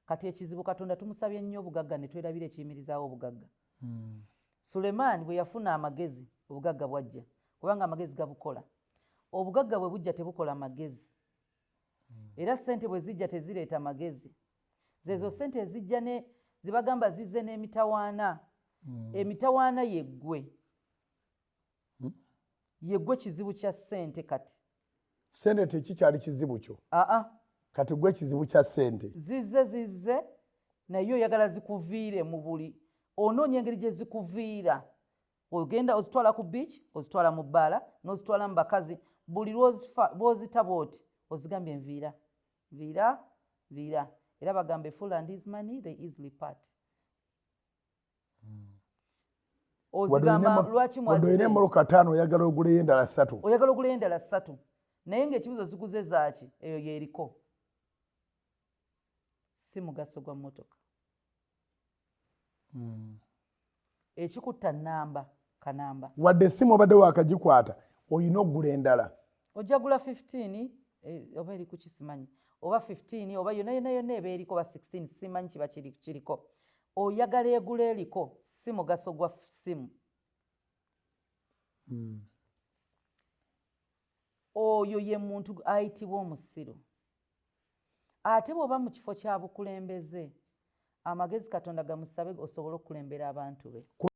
kati ekizibu Katonda tumusabye nnyo obugagga ne twerabira ekiyimirizaawo obugagga. Sulemaani bwe yafuna amagezi obugagga bwajja kubanga amagezi gabukola. Obugagga bwe bujja tebukola magezi. Era ssente bwe zijja tezireeta magezi. Zezo ssente ezijja ne zibagamba zizze n'emitawaana. Emitawaana yeggwe. Yeggwe kizibu kya ssente kati. Ssente tekikyali kizibu kyo. Kati gwe kizibu kya ssente. Zizze naye oyagala zikuviire mu buli onoonya engeri gye zikuviira. Ogenda ozitwala ku beach, ozitwala mu bbaala, n'ozitwala mu bakazi, buli lw'ozitaba oti ozigambye nviira. Era bagamba fool and his money they easily part. Ozigamba lwaki mwaze. Wadde oyina emmoloka 5 oyagala oguleyo endala 3. Oyagala oguleyo endala 3. Naye ng'ekibuzo ziguze zaaki eyo yeeriko. Si mugaso gwa mmotoka. Ekikutta nnamba kanamba. Wadde essimu obadde waakagikwata oyina okugula endala. Ojja gula 15 oba eri ku kisimanyi oba 15 oba yonna eba eriko oba 16 simanyi kiba kiriko. Oyagala egula eriko si mugaso gwa ssimu. Oyo ye muntu ayitibwa omusiru. Ate bw'oba mu kifo kya bukulembeze amagezi Katonda gamusabe osobole okukulembera abantu be.